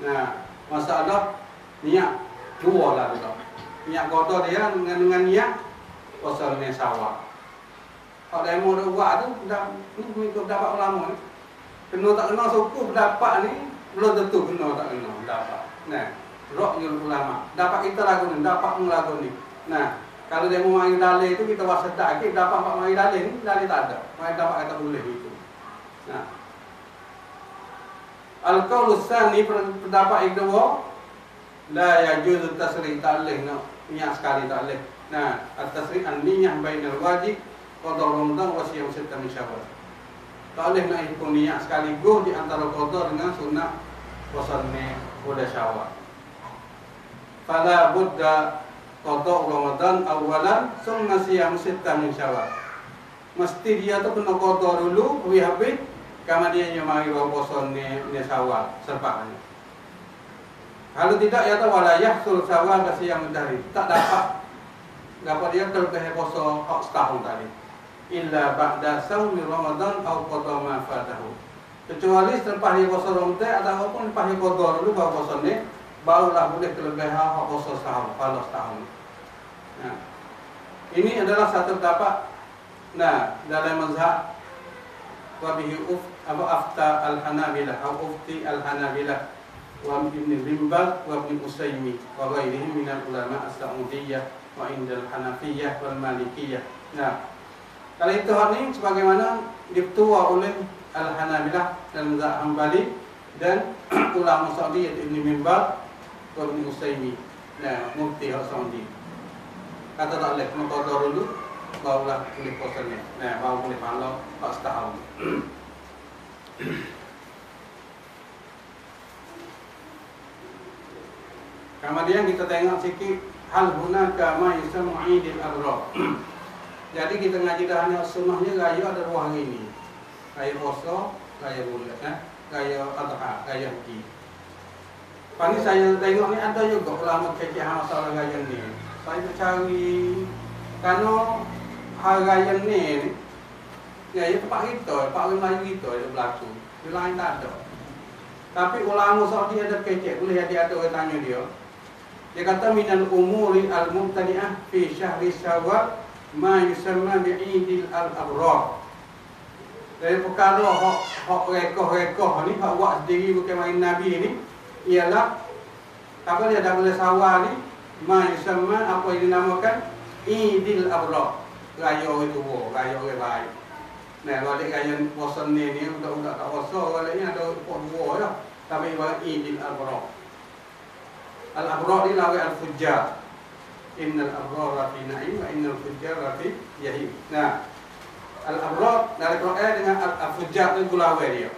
Nah, masalah niat dua lah tu. Niat qada dia dengan niat puasa ni sawah. Kalau demo dah buat tu dah ni ikut dapat ulama ni. Kena tak kena suku pendapat ni belum tentu kena tak kena pendapat. Nah, ra'yul ulama. Dapat kita lagu ni, dapat lagu ni. Nah, kalau demo mari dalil tu kita wasa tak kita dapat mari dalil ni, dalil tak ada. Mari dapat kata boleh itu. Nah, al-qaulus tsani pendapat yang kedua la yajuz tasrih ta'lih no niat sekali ta'lih. Nah, at-tasrih an-niyyah bainal wajib qada Ramadan wa siyam sittah min Syawal. Ta'lih nak hukum niat sekaligus di antara qada dengan sunat puasa ni bulan Syawal. Fala budda qada Ramadan awalan summa siyam sittah min Syawal. Mesti dia tu kena qada dulu habis kemudian dia mari puasa ni Syawal serpaknya. Kalau tidak ya tahu wala yahsul Syawal ka siyam dari tak dapat dapat dia terlebih puasa setahun tadi. Illa ba'da shaumi Ramadan atau qada ma fatahu. Kecuali selepas dia puasa Ramadan ataupun lepas dia qada dulu baru puasa ni barulah boleh terlebih puasa setahun, kalau setahun. Nah, ini adalah satu pendapat. Nah, dalam mazhab wa bihi afta al-Hanabilah atau ufti al-Hanabilah wa Ibn Bimbal wa Ibn Utsaimin wa ghairihim min al-ulama as-Sa'udiyah wa indal Hanafiyah wal Malikiyah. Nah, Kalau itu hal ini sebagaimana diketua oleh Al-Hanabilah dan Mazhab Hambali dan ulama Saudi yaitu Ibn Minbaz wa Ibn Utsaimin. Nah, mufti Saudi. Kata tak boleh kena qada dulu barulah boleh puasa ni. Nah, baru boleh pahala tak setahun. Kemudian kita tengok sikit hal hunaka ma yusammu Idul Adha. Jadi kita ngaji dah hanya sunnahnya raya ada 2 hari ni. Raya puasa, raya bulan, raya Adha, raya haji. Pani saya tengok ni ada juga ulama kecil masalah raya ni. Saya cari kerana hari raya ni ya tempat kita, tempat orang Melayu kita ada berlaku. Di lain tak ada. Tapi ulama Saudi ada kecil, boleh ada orang tanya dia. Dia kata minal umuri al-mubtadi'ah fi syahri Syawal ma yusamma bi'idil al-abrar. Dari perkara hak rekoh-rekoh ni, hak buat sendiri bukan main Nabi ni, ialah apa dia dah boleh sawal ni, ma yusamma apa yang dinamakan Idil Abrar, raya orang tua, raya orang baik. Nah, balik raya puasa ni budak-budak tak puasa, baliknya ada dua dah. Tapi ibarat Idil Abrar. Al-Abrar ni lawan Al-Fujjar. Innal abrara fi na'im wa innal fujjara fi jahim. Nah, Al-Abrar dari Quran dengan Al-Fujjar tu gulawai dia.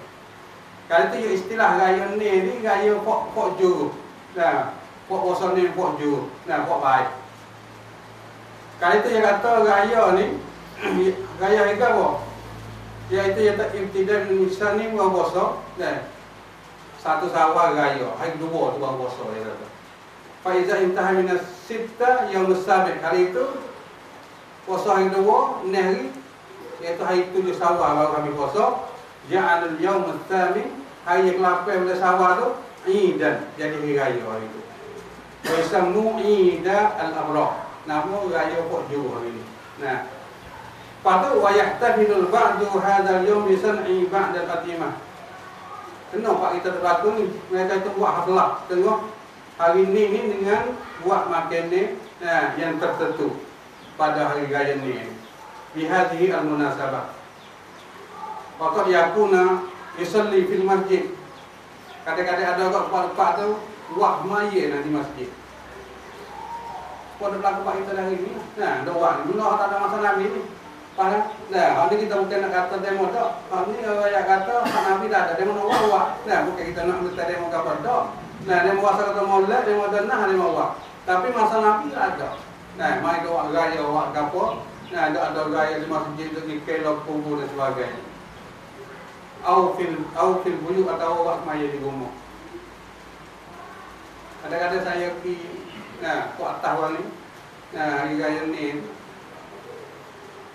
Kalau tu istilah raya ni raya pok juru. Nah, pok puasa ni pok juru. Nah, pok baik. Kalau itu yang kata raya ni raya apa? Iaitu yang tak ibtida min nisani wa puasa. Nah, 1 Syawal raya, hari 2 tu baru puasa dia kata. Fa iza intaha min as-sitta yaum as-sabi'. Kali itu puasa hari 2 ni hari iaitu hari 7 Syawal baru kami puasa. Ja'alul yaum as-sabi' hari yang ke-8 bulan Syawal tu Idan, jadi hari raya hari itu. Wa yusammu Ida al-Abrar. Nama raya pok juru hari ini. Nah, lepas tu wa yahtafilul ba'du hadzal yaum bi san'i ba'da al-qatimah. Kenapa kita berlaku ni? Mereka itu buat haflah. Tengok hari ni dengan buat makan ni yang tertentu pada hari raya ni. Bihadhihi al-munasabah. Waqad yakuna yusalli fil masjid. Kadang-kadang ada kat tempat-tempat tu buat maya nanti masjid. Pada berlaku pak kita hari ni. Nah, doa ni. Mula tak ada masa Nabi ni. Faham? Nah, hari kita bukan nak kata demo tak. Hari ni orang kata Nabi dah ada demo nak buat. Nah, bukan kita nak minta demo kabar tak. Nah, demo masa kata molek, demo tanah, demo buat. Tapi masa Nabi tak ada. Nah, mai doa gaya buat gapo. Nah, ada gaya di masjid tu di kelok kubur dan sebagainya. Au fil buyu atau buat maya di rumah. Kadang-kadang saya pergi kuat tahun ni. Nah, hari raya ni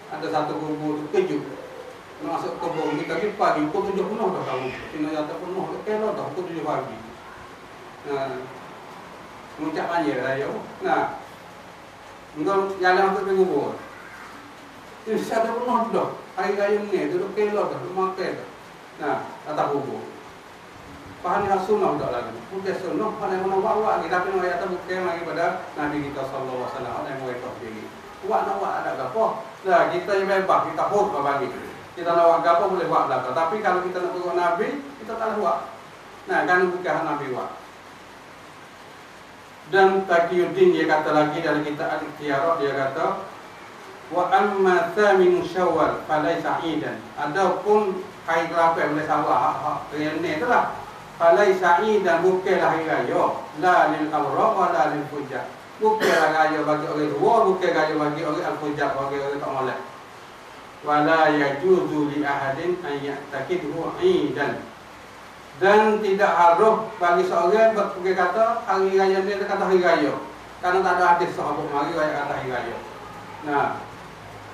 ada satu kubur kejut. Masuk kubur kita pergi pagi pukul 7 penuh dah kamu. Kena jatuh penuh kelok dah pukul 7 pagi. Muncak banjir raya. Nah, engkau jalan untuk ke kubur. Ini satu penuh dah. Hari raya ni duduk kelok dah, makan dah. Nah, atas kubur. Faham ni sunnah tak lagi. Bukan sunnah, ada yang nak buat lagi. Tapi nak ayat bukan lagi pada Nabi kita sallallahu alaihi wasallam. Ada yang mereka sendiri. Buat nak buat ada apa? Nah, kita yang bebas, kita hur bagi. Kita nak buat apa boleh buat belaka. Tapi kalau kita nak tengok Nabi, kita tak buat. Nah, kan bukan Nabi buat. Dan Taqiyuddin dia kata lagi dalam kitab Al-Ikhtiyarah, dia kata wa amma thamin Syawal falaisa idan. Adapun hari ke-8 bulan Syawal yang ni itulah falaisa idan, bukanlah hari raya la lil awraq wa la lil fujjar. Bukanlah raya bagi orang tua, bukan raya bagi orang al-fujjar, bagi orang tak molek. Wala yajuzu li ahadin an ya'taqidhu idan. Dan tidak harus bagi seorang berpikir kata hari raya ni kata hari raya. Karena tak ada hadis sahabat mari raya kata hari raya. Nah,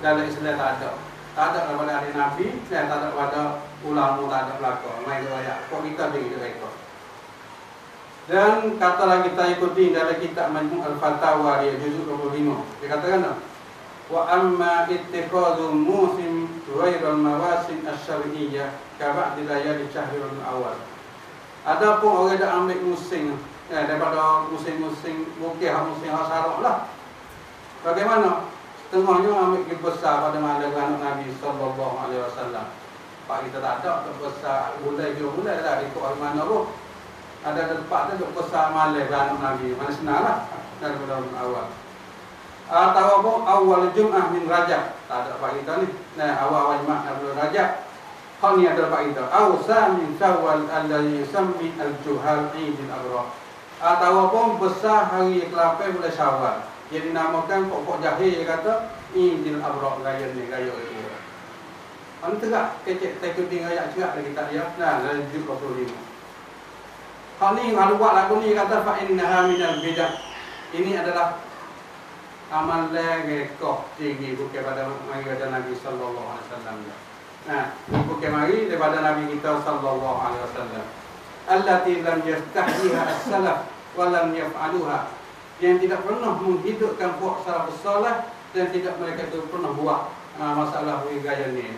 dalam Islam tak ada. Tak ada daripada hari Nabi, dan tak ada pada ulama, tak ada belaka. Main raya. Kok kita begitu mereka. Dan kata lagi kita ikuti dalam kitab Majmu' Al-Fatawa dia juzuk 25. Dia katakan wa amma ittikhadhu musim ghairal mawasim asy-syar'iyyah ka ba'd layali syahril awal. Adapun orang dah ambil musim daripada musim-musim mungkin musim asyarak lah. Bagaimana? Tengahnya ambil besar pada malam anak Nabi sallallahu alaihi wasallam. Pak kita tak ada besar mulai dah ikut mana roh. Ada tempat tu besar malam anak Nabi. Mana senarlah dari bulan awal. Atau apa awal Jumaah min Rajab. Tak ada pak kita ni. Nah, awal Jumaah bulan Rajab. Hal ni ada pak kita. Awsa min Syawal alladhi yusammi al-juhal Eidul Adha. Atau apa besar hari ke-8 bulan Syawal. Jadi namakan pokok jahil dia kata Eidul Adha raya ni raya itu. Anu tegak kecek tak kuting ayat cerak lagi tak ya. Nah, dari 25. Hal ni kalau buat lagu ni kata fa innaha minal bidah. Ini adalah amal legekoh tinggi bukan pada mari pada Nabi sallallahu alaihi wasallam. Nah, bukan mari daripada Nabi kita sallallahu alaihi wasallam. Allati lam yastahyiha as-salaf wa lam yaf'aluha. Yang tidak pernah menghidupkan puak salafus salih dan tidak mereka itu pernah buat masalah gaya ni.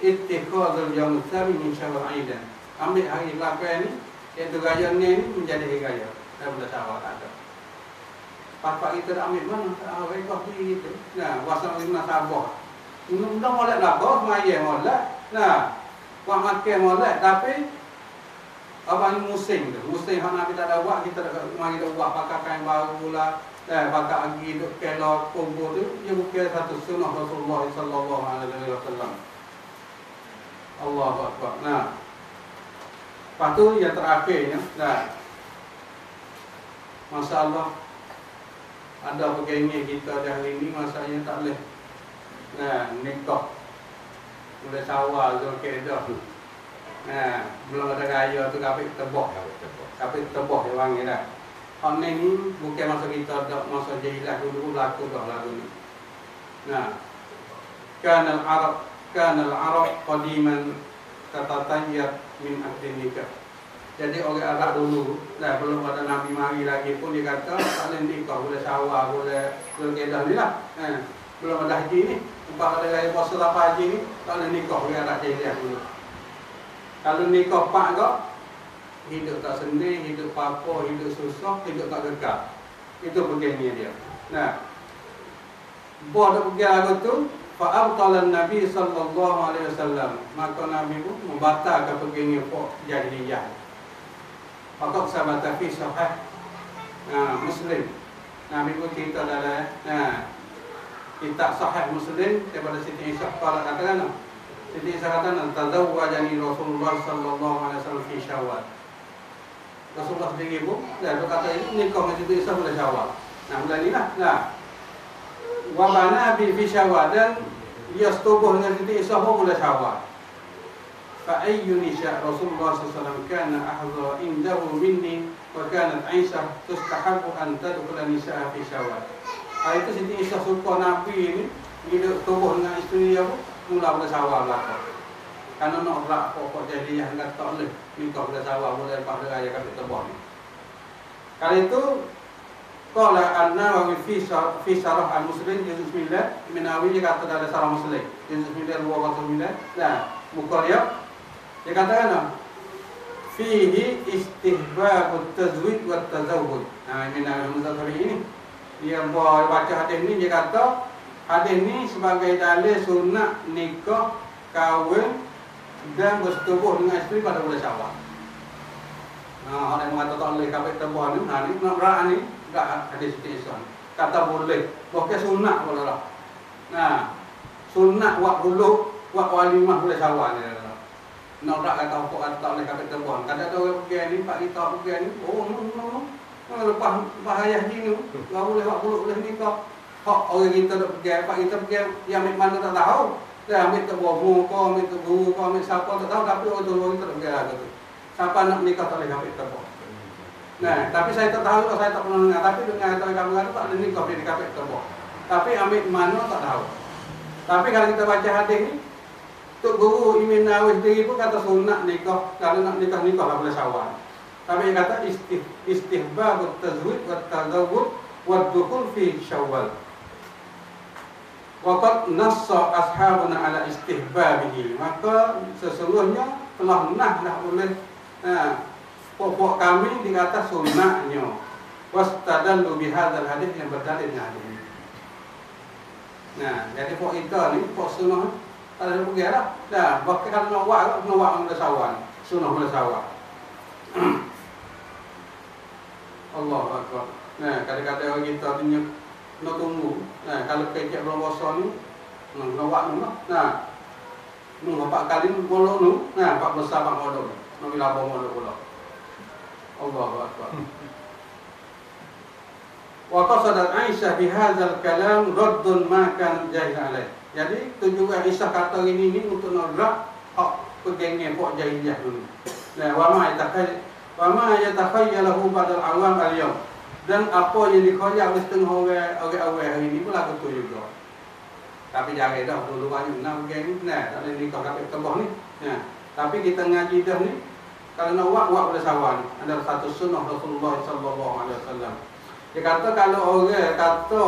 Ittikhadul yaum tsami min Syawal aidan. Ambil hari 8 ni iaitu gaya ni menjadi hari gaya. Dan boleh tahu tak ada. Papa kita dah ambil mana? Rekod ni gitu. Nah, wasang lima sabah. Undang molek lah bos, maya molek. Nah, buat makan molek tapi apa ni musim tu. Musim hak Nabi tak ada buat, kita mari dah buat pakai kain baru lah. Pakai lagi duk kelok kubur tu, dia bukan satu sunnah Rasulullah sallallahu alaihi wasallam. Allahu akbar. Nah. Lepas tu yang terakhirnya, nah. Masalah ada pegangnya kita hari ini masanya tak boleh. Nah, nikah. Boleh sawal tu kedah. Nah, belum ada gaya tu kapit tebok. Kapit tebok dia wangi dah. Hal ni bukan masa kita dak masa jahilah dulu berlaku dah lagu ni. Nah. Kanal Arab qadiman tatatayyab min akdin nikah. Jadi orang Arab dulu, dah belum ada Nabi mari lagi pun dia kata tak boleh nikah, boleh sawah, boleh kedah ni lah. Belum ada haji ni, umpah ada raya puasa apa haji ni, tak boleh nikah orang Arab jahiliah dulu. Kalau nikah pak kau, hidup tak senang, hidup apa, hidup susah, hidup tak kekal. Itu begini dia. Nah, buat pergi lagu tu, fa'abtalan Nabi sallallahu alaihi wasallam. Maka Nabi pun membatalkan begini pok jahiliyah. Fakak sabata fi sahih Muslim. Nabi pun cerita dalam kitab sahih Muslim daripada Siti Aisyah qala katakan Siti Aisyah katakan tazawwajani Rasulullah sallallahu alaihi wasallam fi Syawal. Rasulullah sendiri pun dia kata ini nikah dengan Siti Aisyah bulan Syawal. Nah bulan ni lah. Nah. Wa bana bi fi Syawal dan dia setubuh dengan Siti Aisyah pun bulan Syawal. فأي نساء رسول الله صلى الله عليه وسلم كان أحظى عنده مني وكانت عائشة تستحب أن تدخل النساء في Syawal. Itu Siti Aisyah suka Nabi ni bila tubuh dengan isteri dia pun mula bulan Syawal belakang. Karena nak berak pokok jahiliyah kata tak boleh nikah bulan Syawal boleh lepas raya kata tebah ni. Kali itu qala an-Nawawi fi syarah al-Muslim juz 9 Nawawi dia kata dalam syarah Muslim juz 9 209. Nah, muka dia dia katakan fihi istihbabut tazwij wat tazawwuj. Nah, ini Nawawi ini dia baca hadis ni dia kata hadis ni sebagai dalil sunat nikah, kahwin dan bersetubuh dengan isteri pada bulan Syawal. Nah, orang yang mengatakan tak boleh kapit tebah ni, nah ni nak berak ni tak hadis Siti Aisyah. Kata boleh, bukan sunat boleh lah. Nah, sunat buat bulu, buat walimah bulan Syawal ni. Nak berak kata apa tak boleh kapit tebah. Kadang ada orang pergi ni, pak kita pergi ni, oh no. Lepas bahaya ni, tak boleh buat bulu boleh nikah. Hak orang kita nak pergi, pak kita pergi yang ambil mana tak tahu. Dia ambil tebah muka, ambil tebu, ambil siapa tak tahu, tapi orang tu kita nak pergi lagi tu. Siapa nak nikah tak boleh kapit tebah. Nah, tapi saya tak tahu, saya tak pernah dengar. Tapi dengar kamu kata tak ada nikah di kapit tebah. Tapi ambil mana tak tahu. Tapi kalau kita baca hadis ni, Tok Guru Imam Nawawi sendiri pun kata sunat nikah. Kalau nak nikah lah boleh Syawal. Tapi dia kata istihbabut tazwij wat tazawwuj wad dukhul fi Syawal. Waqad nassa ashabuna ala istihbabihi. Maka sesungguhnya telah dah oleh pokok kami dikata sunnahnya. Wastadallu bihadzal hadis yang berdalil dengan hadis ini. Nah, jadi pok kita ni, pok sunnah tak ada pergi dah. Dah, bahkan kalau nak buat mula sawan, sunnah mula sawan. Allah Akbar. Nah, kadang-kadang orang kita punya nak tunggu. Nah, kalau kecek belum puasa ni, nak buat ni lah. Nah, empat kali molok ni, nah, 4 besar 4 molok. Nak bila molok pula. Allah Akbar. Wa qasadat Aisyah bihadzal kalam raddun ma kan jahil alaih. Jadi tujuan Aisyah kata ini untuk nolak hak pegangnya pok jahiliyah dulu. Nah, wa ma yatakhayyalahu badal awam al-yawm. Dan apa yang dikhoyak oleh setengah orang hari ini pun lagu tu juga. Tapi jangan dah dulu banyak nak geng nah, tak boleh nikah kapit tebah ni. Nah, tapi kita ngaji dah ni kalau nak buat boleh sawan. Ada satu sunnah Rasulullah sallallahu alaihi wasallam. Dia kata kalau orang kata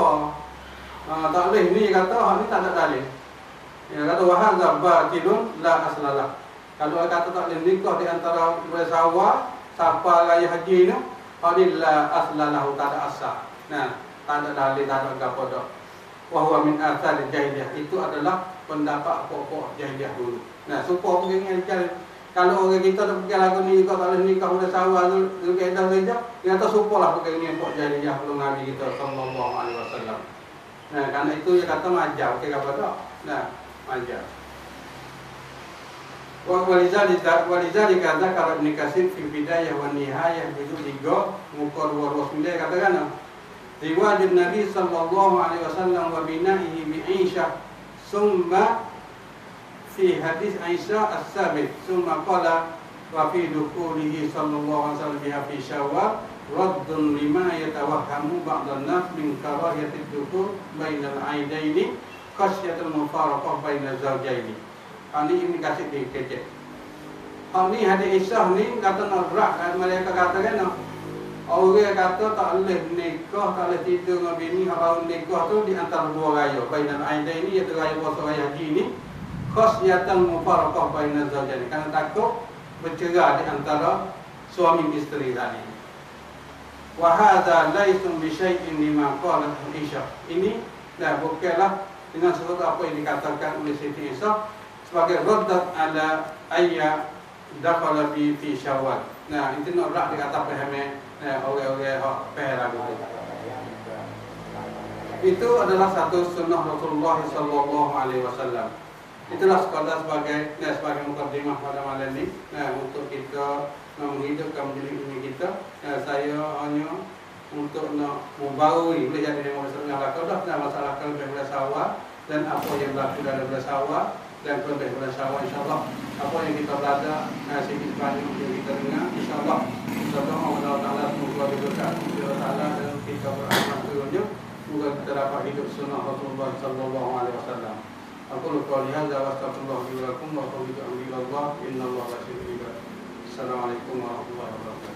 tak boleh ni, kata hak ni tak ada dalil. Dia kata wahadza batilun la aslalah. Kalau orang kata tak boleh nikah di antara bersawar siapa raya haji ni, hak ni la aslalah, tak ada asal. Nah, tak ada dalil, tak ada apa dak. Wa huwa min athar jahiliyah. Itu adalah pendapat pokok jahiliyah dulu. Nah, supaya begini kalau orang kita dah pergi lagu ni, kalau tak boleh nikah pada sawal tu, kaedah saja, dia kata supalah pakai ni pok jahiliyah belum Nabi kita sallallahu alaihi wasallam. Nah, karena itu dia kata majar, okey apa tak? Nah, majar. Wa walizalika dzakara Ibnu Katsir fi bidayah wa nihayah juzul 3 muka 229 katakan riwayat Nabi sallallahu alaihi wasallam wa bina'ihi bi Aisyah summa fi hadis Aisyah as-sabit summa qala wa fi dukhulihi sallallahu alaihi wasallam biha fi Syawal raddun lima yatawahhamu ba'dhan nas min karahiyati dukhul bainal aidaini khasyatul mufaraqah bainaz zawjaini. Ini Ibnu Katsir dikecek. Ini hadis Aisyah ni kata nak berat, mereka katakan orang kata tak boleh nikah, tak boleh tidur dengan bini, kalau nikah tu di antara dua raya bainal aidaini, iaitu raya puasa raya haji ni, khasyatan mufaraqah bainaz zawjaini, kerana takut bercerai di antara suami isteri tadi. Wa hadza laysa bi syai'in lima qalat Aisyah. Ini dah bukanlah dengan sesuatu apa yang dikatakan oleh Siti Aisyah sebagai raddat ala ayya dakhala fi Syawal. Nah, itu nak rak dikata pahame orang-orang faham lagu itu. Itu adalah satu sunnah Rasulullah sallallahu alaihi wasallam. Itulah sekadar sebagai mukadimah pada malam ini. Nah, untuk kita menghidupkan majlis ini kita, saya hanya untuk nak membarui boleh jadi dengan masalah dah masalah kelebih bulan Syawal dan apa yang berlaku dalam bulan Syawal dan kelebih bulan Syawal, insyaallah apa yang kita belajar sedikit banyak yang kita dengar, insyaallah kita doa Allah Taala semoga diberkati oleh Allah dan kita beramal tunjuk semoga kita dapat hidup sunnah Rasulullah sallallahu alaihi wasallam. Aku lupa lihat wa astagfirullah li wa lakum wa taufiq Allah innallaha basirun bil ibad. Assalamualaikum warahmatullahi wabarakatuh.